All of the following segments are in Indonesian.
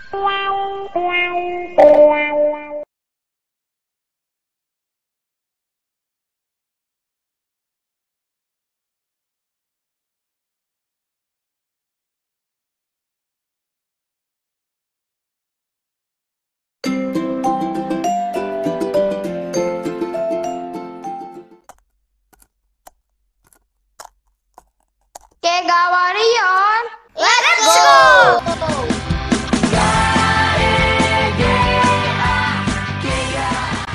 Kega Warrior, let's go!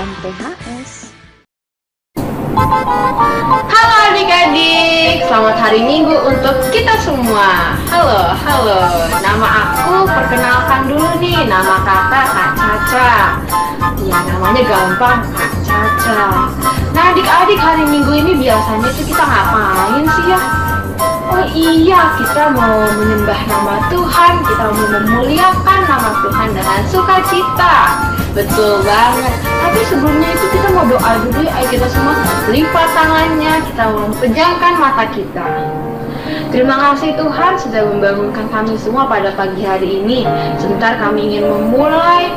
MTHS. Halo adik-adik, selamat hari Minggu untuk kita semua. Halo, nama aku perkenalkan dulu nih, nama kakak Kak Caca. Ya namanya gampang, Kak Caca. Nah adik-adik, hari Minggu ini biasanya tuh kita ngapain sih ya? Oh iya, kita mau menyembah nama Tuhan, kita mau memuliakan nama Tuhan dengan sukacita. Betul banget. Tapi sebelumnya itu kita mau doa dulu. Ayo kita semua lipat tangannya, kita mau pejamkan mata kita. Terima kasih Tuhan sudah membangunkan kami semua pada pagi hari ini. Sebentar kami ingin memulai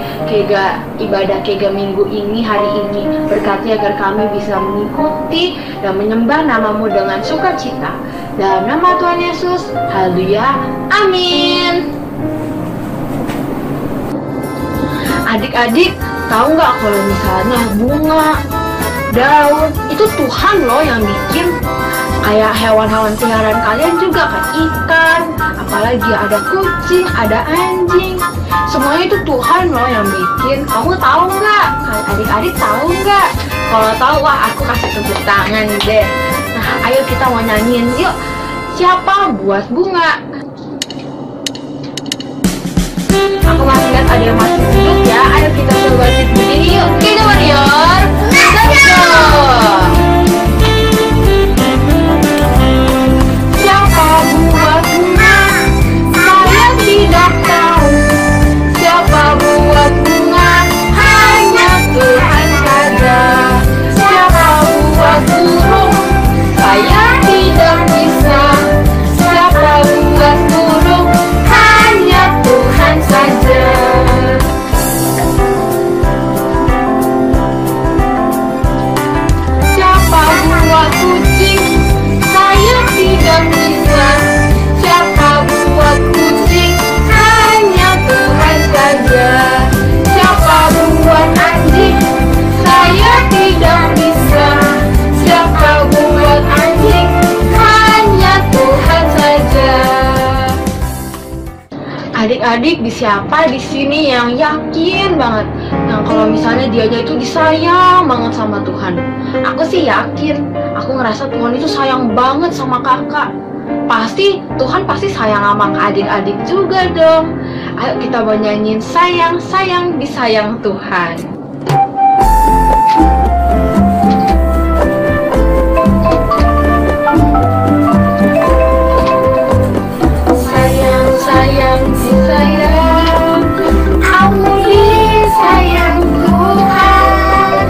ibadah Kega Minggu ini hari ini. Berkati agar kami bisa mengikuti dan menyembah namamu dengan sukacita. Dalam nama Tuhan Yesus, haleluya, amin. Adik-adik, tahu nggak kalau misalnya bunga, daun, itu Tuhan loh yang bikin. Kayak hewan-hewan peliharaan kalian juga kan, ikan, apalagi ada kucing, ada anjing. Semuanya itu Tuhan loh yang bikin. Kamu tahu nggak? Adik-adik tahu nggak? Kalau tahu, wah aku kasih tepuk tangan deh. Nah, ayo kita mau nyanyiin yuk. Siapa buat bunga? Aku masih lihat ada yang masih duduk ya. Ayo kita coba berdiri yuk. Kega Warrior, let's go! Siapa buat bunga? Saya tidak tahu. Siapa buat bunga? Hanya Tuhan saja. Siapa buat burung? Saya tidak bisa. Siapa buat burung? Hanya Tuhan saja. Siapa buat kucing? Saya tidak bisa. Siapa buat kucing? Hanya Tuhan saja. Siapa buat anjing? Saya tidak bisa. Siapa buat anjing? Hanya Tuhan saja. Adik-adik, siapa di sini yang yakin banget yang kalau misalnya dia itu disayang banget sama Tuhan? Aku sih yakin. Aku ngerasa Tuhan itu sayang banget sama kakak. Pasti Tuhan pasti sayang sama adik-adik juga dong. Ayo kita mau nyanyiin sayang, sayang, disayang Tuhan. Sayang, sayang, disayang. Aku disayang Tuhan.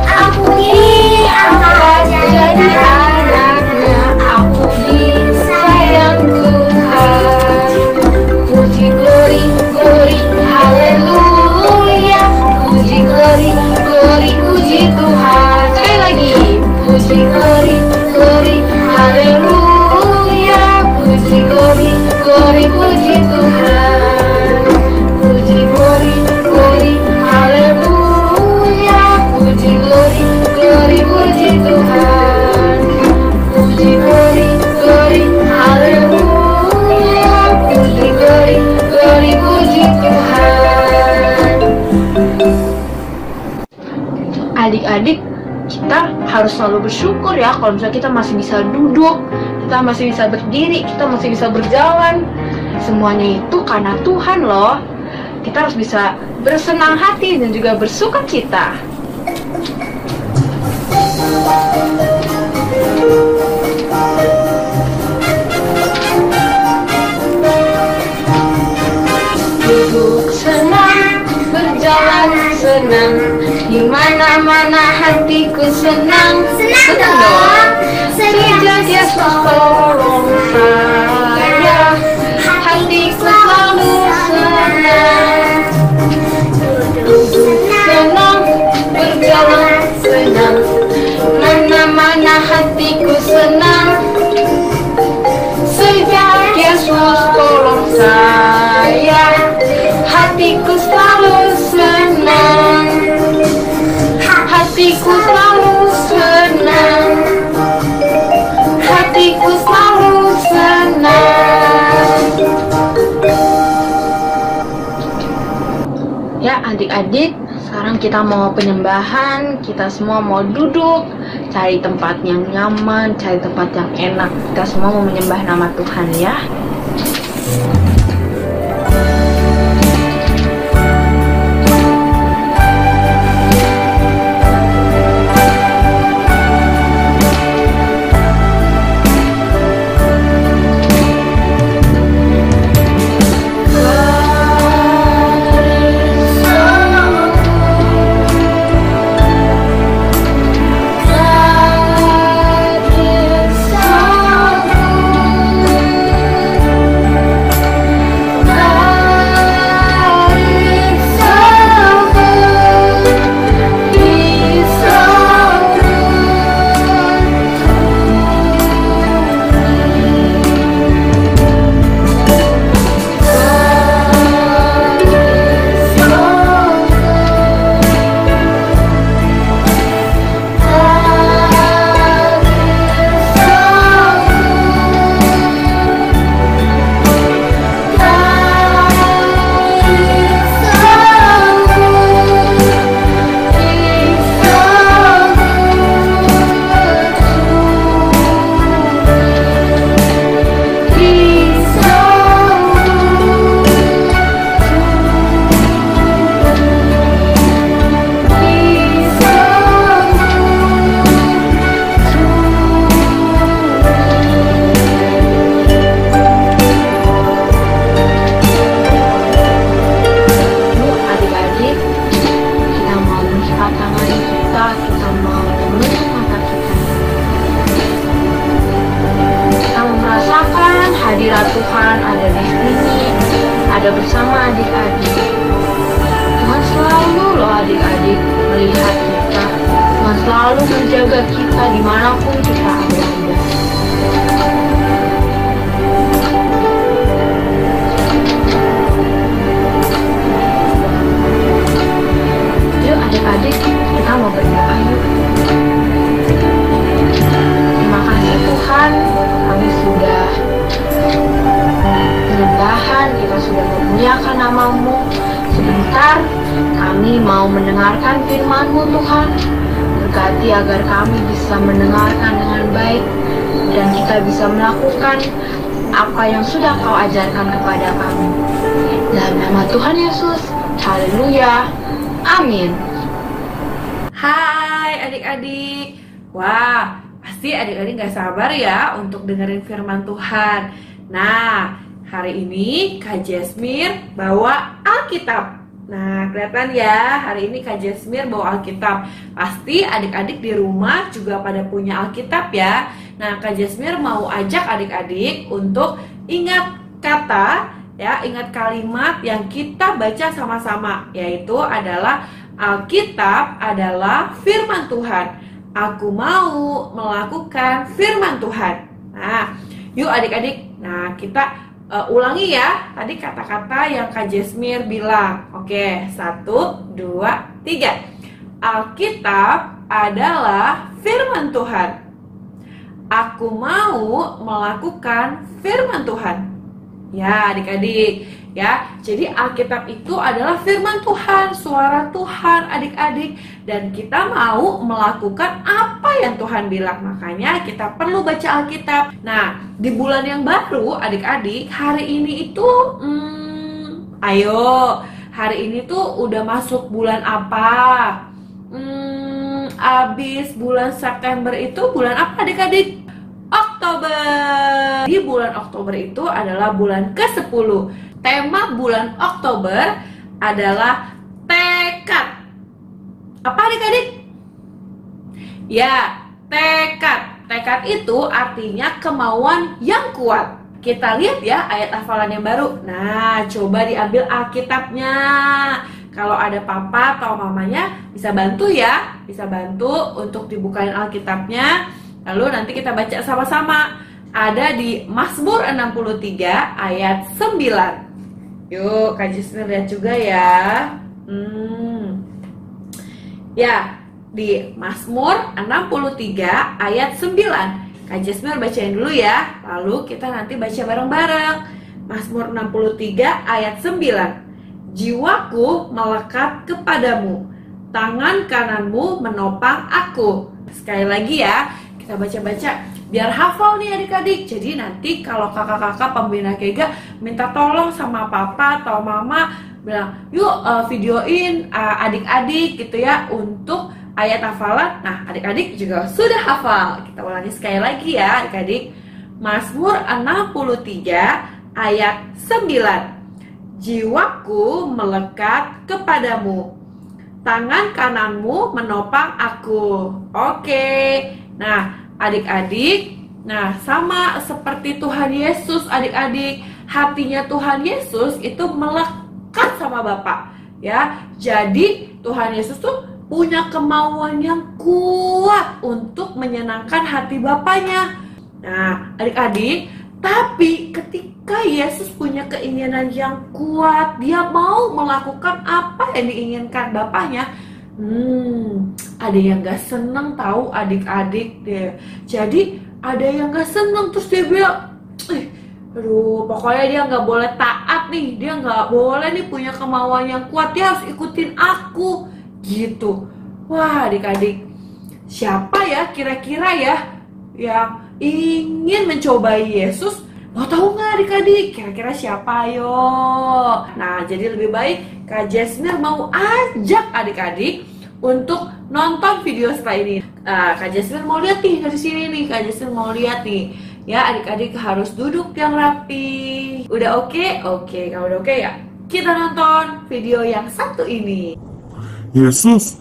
Aku diangkat jadi anaknya. Aku disayang Tuhan. Puji glory, glory, haleluya. Puji glory, glory, puji Tuhan. Sekali lagi. Puji glory, glory, haleluya. Puji glory, glory, puji Tuhan. Puji glory, glory, haleluya. Puji glory, glory, puji Tuhan. Puji glory, glory, haleluya. Puji glory, glory, puji Tuhan. Adik-adik, kita harus selalu bersyukur ya kalau misalnya kita masih bisa duduk, kita masih bisa berdiri, kita masih bisa berjalan. Semuanya itu karena Tuhan loh. Kita harus bisa bersenang hati dan juga bersukacita. Duduk senang, berjalan senang, di mana-mana hatiku senang. Senang dong. Sejak Yesus tolong saya, hatiku selalu senang. saya, hatiku selalu senang, hatiku selalu senang, hatiku selalu senang. Ya adik-adik, sekarang kita mau penyembahan. Kita semua mau duduk, cari tempat yang nyaman, cari tempat yang enak. Kita semua mau menyembah nama Tuhan ya. Hadirat Tuhan ada di sini, ada bersama adik-adik. Tuhan selalu loh adik-adik melihat kita. Tuhan selalu menjaga kita dimanapun kita berada. Yuk adik-adik, kita mau berdoa yuk. Terima kasih Tuhan, kami sudah penyembahan, kita sudah memuliakan nama-Mu. Sebentar kami mau mendengarkan firman-Mu Tuhan. Berkati agar kami bisa mendengarkan dengan baik dan kita bisa melakukan apa yang sudah Kau ajarkan kepada kami. Dalam nama Tuhan Yesus, haleluya, amin. Hai adik-adik. Wah, pasti adik-adik gak sabar ya untuk dengerin firman Tuhan. Nah, hari ini Kak Jasmir bawa Alkitab. Nah, kelihatan ya, hari ini Kak Jasmir bawa Alkitab. Pasti adik-adik di rumah juga pada punya Alkitab ya. Nah, Kak Jasmir mau ajak adik-adik untuk ingat kata, ya, ingat kalimat yang kita baca sama-sama, yaitu adalah Alkitab adalah firman Tuhan. Aku mau melakukan firman Tuhan. Nah, yuk adik-adik. Nah, kita ulangi ya tadi kata-kata yang Kak Jasmir bilang. Oke, 1, 2, 3. Alkitab adalah firman Tuhan. Aku mau melakukan firman Tuhan. Ya adik-adik ya, jadi Alkitab itu adalah firman Tuhan, suara Tuhan adik-adik. Dan kita mau melakukan apa yang Tuhan bilang. Makanya kita perlu baca Alkitab. Nah, di bulan yang baru adik-adik, hari ini itu ayo, hari ini tuh udah masuk bulan apa? Abis bulan September itu bulan apa adik-adik? Oktober. Di bulan Oktober itu adalah bulan ke-10. Tema bulan Oktober adalah tekad. Apa adik-adik? Ya, tekad. Tekad itu artinya kemauan yang kuat. Kita lihat ya ayat hafalan yang baru. Nah, coba diambil Alkitabnya. Kalau ada papa atau mamanya bisa bantu ya. Bisa bantu untuk dibukain Alkitabnya. Lalu nanti kita baca sama-sama. ada di Mazmur 63 ayat 9. Yuk, Kak Jasmine lihat juga ya. Ya, di Mazmur 63 ayat 9. Kak Jasmine bacain dulu ya, lalu kita nanti baca bareng-bareng. Mazmur 63 ayat 9. Jiwaku melekat kepadamu, tangan kananmu menopang aku. Sekali lagi ya, kita baca-baca biar hafal nih adik-adik. Jadi nanti kalau kakak-kakak pembina Kega minta tolong sama papa atau mama, bilang yuk videoin adik-adik gitu ya untuk ayat hafalan. Nah, adik-adik juga sudah hafal. Kita ulangi sekali lagi ya adik-adik. Mazmur 63 ayat 9. Jiwaku melekat kepadamu, tangan kananmu menopang aku. Oke. Nah, adik-adik, sama seperti Tuhan Yesus, adik-adik, hatinya Tuhan Yesus itu melekat sama Bapa, ya. Jadi Tuhan Yesus tuh punya kemauan yang kuat untuk menyenangkan hati Bapaknya. Nah, adik-adik, tapi ketika Yesus punya keinginan yang kuat, dia mau melakukan apa yang diinginkan Bapaknya, ada yang gak seneng tahu adik-adik deh. Jadi ada yang gak seneng, terus dia bilang, aduh pokoknya dia gak boleh taat nih, dia gak boleh nih punya kemauan yang kuat, dia harus ikutin aku gitu. Wah adik-adik, siapa ya kira-kira ya yang ingin mencobai Yesus? Mau tahu nggak adik-adik? Kira-kira siapa yo? Nah, jadi lebih baik Kak Jasmine mau ajak adik-adik untuk nonton video setelah ini. Kak Jasmine mau lihat nih dari sini nih. Kak Jasmine mau lihat nih. Ya, adik-adik harus duduk yang rapi. Udah oke? Oke, kalau udah oke ya, kita nonton video yang satu ini. Yesus,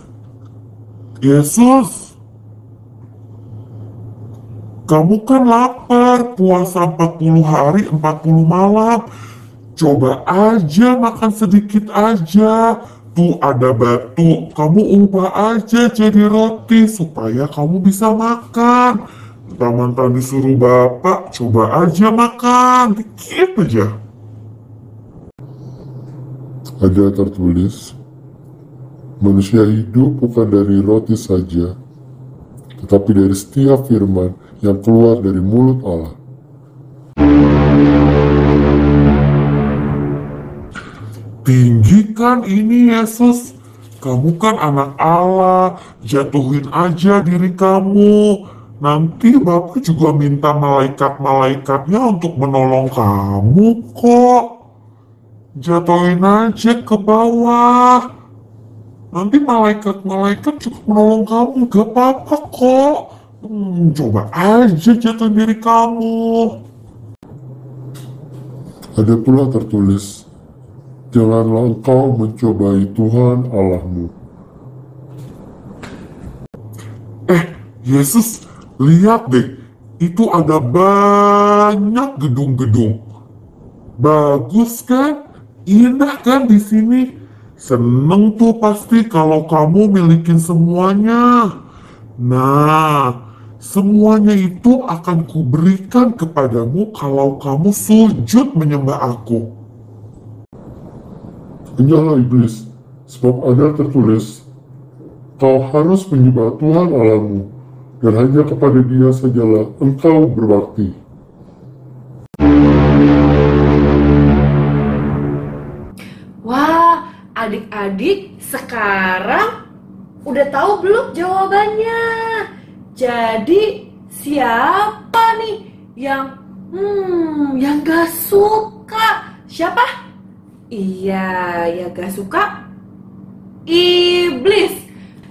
kamu kan lapar, puasa 40 hari 40 malam. Coba aja makan sedikit aja. Tuh ada batu, kamu ubah aja jadi roti supaya kamu bisa makan. Mentang-mentang disuruh Bapak, coba aja makan, dikit aja. Ada tertulis, manusia hidup bukan dari roti saja, tetapi dari setiap firman yang keluar dari mulut Allah. Tinggi kan ini Yesus, kamu kan anak Allah, jatuhin aja diri kamu. Nanti Bapak juga minta malaikat-malaikatnya untuk menolong kamu kok. Jatuhin aja ke bawah. Nanti malaikat-malaikat juga menolong kamu, gak apa-apa kok. Coba aja jatuhin diri kamu. Ada pula tertulis, janganlah engkau mencobai Tuhan Allahmu. Yesus, lihat deh, itu ada banyak gedung-gedung. Bagus kan? Indah kan di sini? Seneng tuh pasti kalau kamu milikin semuanya. Nah, semuanya itu akan kuberikan kepadamu kalau kamu sujud menyembah aku. Enyahlah iblis, sebab ada tertulis, kau harus menyembah Tuhan Allahmu, dan hanya kepada Dia sajalah engkau berbakti. Wah, adik-adik sekarang udah tahu belum jawabannya? Jadi siapa nih yang gak suka? Siapa? Iya, ya gak suka iblis.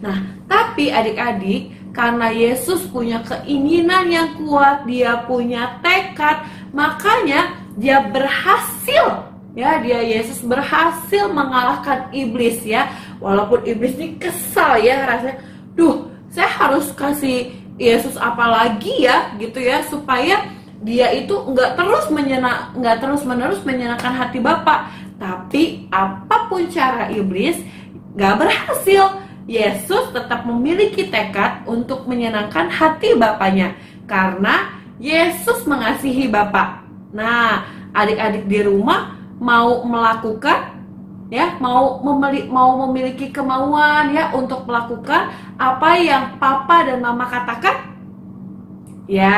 Nah, tapi adik-adik, karena Yesus punya keinginan yang kuat, dia punya tekad, makanya dia berhasil. Ya, Yesus berhasil mengalahkan iblis ya. Walaupun iblis ini kesal ya rasanya. Saya harus kasih Yesus apa lagi ya gitu ya, supaya dia itu nggak terus menerus menyenangkan hati Bapa. Tapi apapun cara iblis nggak berhasil. Yesus tetap memiliki tekad untuk menyenangkan hati Bapaknya, karena Yesus mengasihi Bapa. Nah, adik-adik di rumah mau melakukan ya, mau memiliki kemauan ya untuk melakukan apa yang Papa dan Mama katakan? Ya,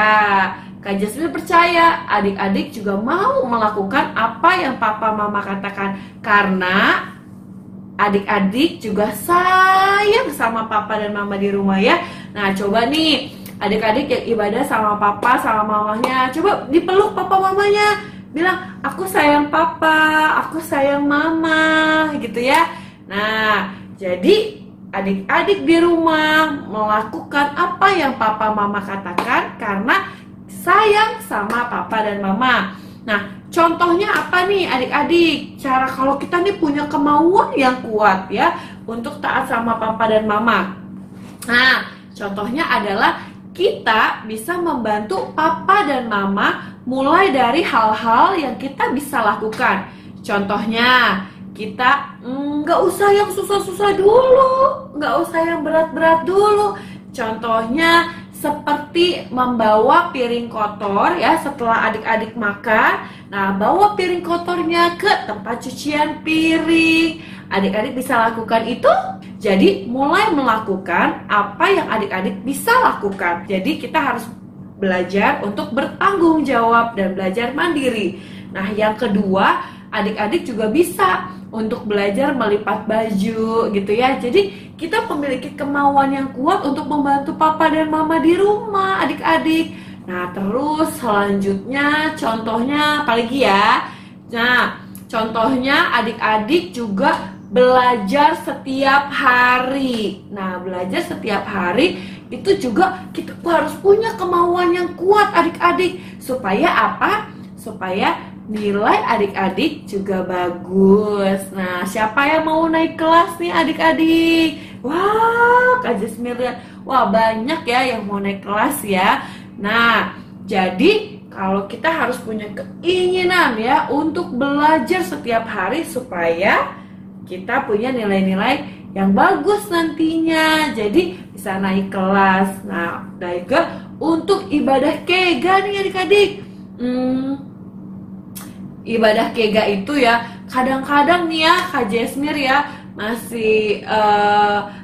Kak Jasmine percaya adik-adik juga mau melakukan apa yang Papa Mama katakan, karena adik-adik juga sayang sama Papa dan Mama di rumah ya. Nah, coba nih adik-adik yang ibadah sama Papa sama Mamanya, coba dipeluk Papa Mamanya, bilang aku sayang Papa, aku sayang Mama gitu ya. Nah, jadi adik-adik di rumah melakukan apa yang Papa Mama katakan karena sayang sama Papa dan Mama. Nah, contohnya apa nih adik-adik? Cara kalau kita nih punya kemauan yang kuat ya untuk taat sama Papa dan Mama. Nah, contohnya adalah kita bisa membantu Papa dan Mama mulai dari hal-hal yang kita bisa lakukan. Contohnya, kita nggak usah yang susah-susah dulu, nggak usah yang berat-berat dulu. Contohnya seperti membawa piring kotor ya setelah adik-adik makan. Nah, bawa piring kotornya ke tempat cucian piring. Adik-adik bisa lakukan itu. Jadi mulai melakukan apa yang adik-adik bisa lakukan. Jadi kita harus belajar untuk bertanggung jawab dan belajar mandiri. Nah, yang kedua, adik-adik juga bisa untuk belajar melipat baju gitu ya. Jadi kita memiliki kemauan yang kuat untuk membantu Papa dan Mama di rumah adik-adik. Nah, terus selanjutnya contohnya apa lagi ya? Nah, contohnya adik-adik juga belajar setiap hari. Nah, belajar setiap hari itu juga kita harus punya kemauan yang kuat adik-adik. Supaya apa? Supaya nilai adik-adik juga bagus. Nah, siapa yang mau naik kelas nih adik-adik? Wah, Kak Jasmine lihat. Wah, banyak ya yang mau naik kelas ya. Nah, jadi kalau kita harus punya keinginan ya untuk belajar setiap hari supaya kita punya nilai-nilai yang bagus nantinya. Jadi bisa naik kelas. Nah, dan juga untuk ibadah kega nih adik-adik. Ibadah kega itu ya kadang-kadang nih ya Kak Jasmine ya masih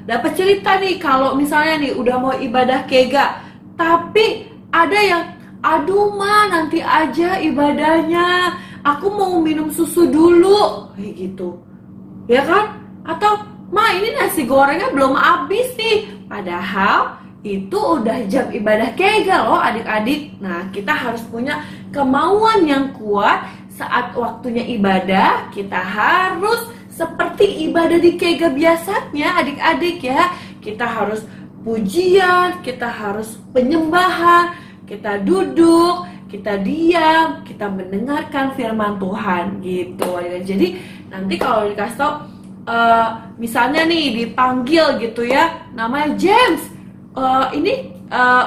dapat cerita nih kalau misalnya nih udah mau ibadah kega, tapi ada yang aduh ma nanti aja ibadahnya, aku mau minum susu dulu kayak gitu ya kan, atau ma ini nasi gorengnya belum habis nih, padahal itu udah jam ibadah kega loh adik-adik. Nah, kita harus punya kemauan yang kuat saat waktunya ibadah. Kita harus seperti ibadah di kega biasanya adik-adik ya. Kita harus pujian, kita harus penyembahan, kita duduk, kita diam, kita mendengarkan firman Tuhan gitu. Jadi nanti kalau dikasih tau misalnya nih dipanggil gitu ya, namanya James, ini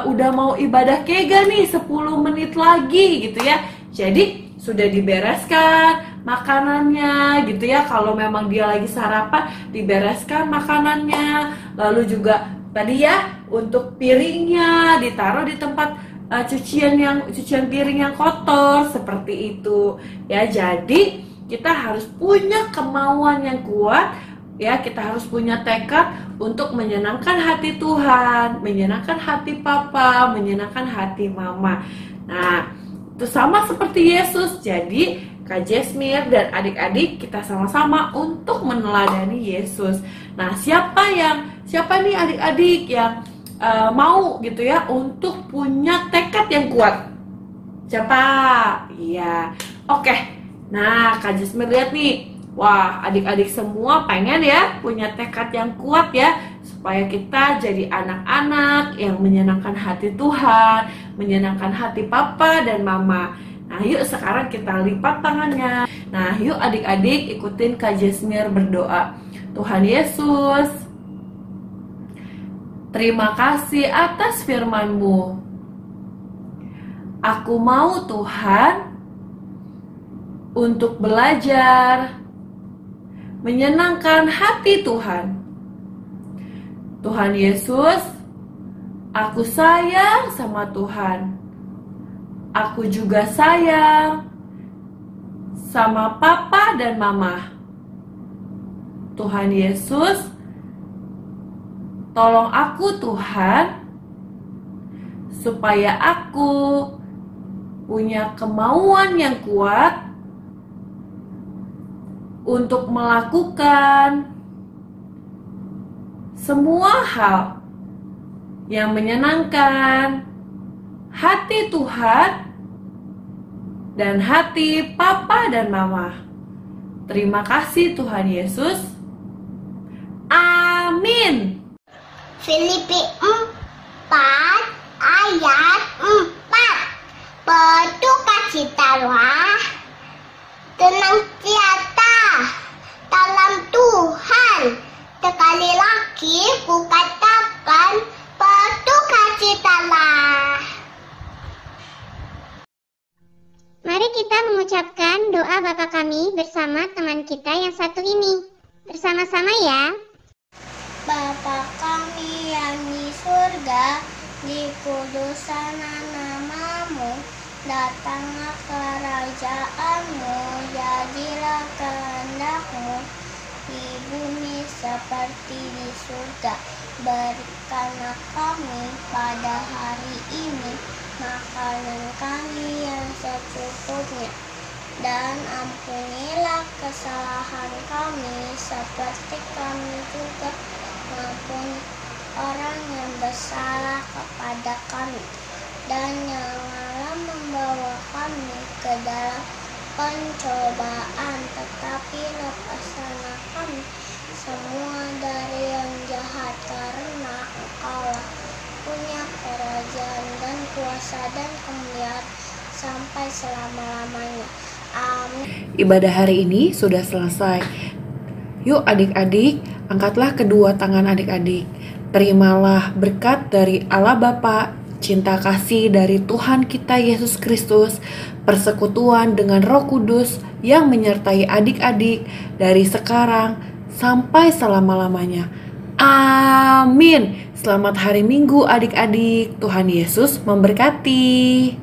udah mau ibadah kega nih 10 menit lagi gitu ya. Jadi sudah dibereskan makanannya gitu ya. Kalau memang dia lagi sarapan, dibereskan makanannya. Lalu juga tadi ya untuk piringnya ditaruh di tempat cucian piring yang kotor seperti itu ya. Jadi kita harus punya kemauan yang kuat ya, kita harus punya tekad untuk menyenangkan hati Tuhan, menyenangkan hati Papa, menyenangkan hati Mama. Nah, itu sama seperti Yesus. Jadi Kak Jasmine dan adik-adik kita sama-sama untuk meneladani Yesus. Nah, siapa nih adik-adik yang mau gitu ya untuk punya tekad yang kuat? Siapa? Iya. Oke. Nah, Kak Jasmine lihat nih. Wah, adik-adik semua pengen ya punya tekad yang kuat ya, supaya kita jadi anak-anak yang menyenangkan hati Tuhan, menyenangkan hati Papa dan Mama. Nah, yuk sekarang kita lipat tangannya. Nah, yuk adik-adik ikutin Kak Jasmine berdoa. Tuhan Yesus, terima kasih atas firman-Mu. Aku mau Tuhan untuk belajar menyenangkan hati Tuhan. Tuhan Yesus, aku sayang sama Tuhan. aku juga sayang sama papa dan mama. Tuhan Yesus, tolong aku Tuhan, supaya aku punya kemauan yang kuat untuk melakukan semua hal yang menyenangkan hati Tuhan dan hati papa dan mama. Terima kasih Tuhan Yesus. Amin. Filipi 4 ayat 4. Bersukacitalah, tenang tiada dalam Tuhan. Sekali lagi kukatakan, bersukacitalah. Mari kita mengucapkan doa Bapa kami bersama teman kita yang satu ini. Bersama-sama ya. Bapa kami yang di surga, dikuduskan namamu, datanglah kerajaanmu, jadilah kehendakmu di bumi seperti di surga. Berikanlah kami pada hari ini makanan kami yang secukupnya, dan ampunilah kesalahan kami seperti kami juga mengampuni orang yang bersalah kepada kami, dan janganlah membawa kami ke dalam pencobaan, tetapi lepaskanlah kami semua dari yang jahat, karena Engkaulah punya kerajaan dan kuasa dan kemuliaan sampai selama-lamanya. Amin. Ibadah hari ini sudah selesai. Yuk adik-adik, angkatlah kedua tangan adik-adik. Terimalah berkat dari Allah Bapa, cinta kasih dari Tuhan kita Yesus Kristus, persekutuan dengan Roh Kudus yang menyertai adik-adik dari sekarang sampai selama-lamanya. Amin. Selamat hari Minggu adik-adik. Tuhan Yesus memberkati.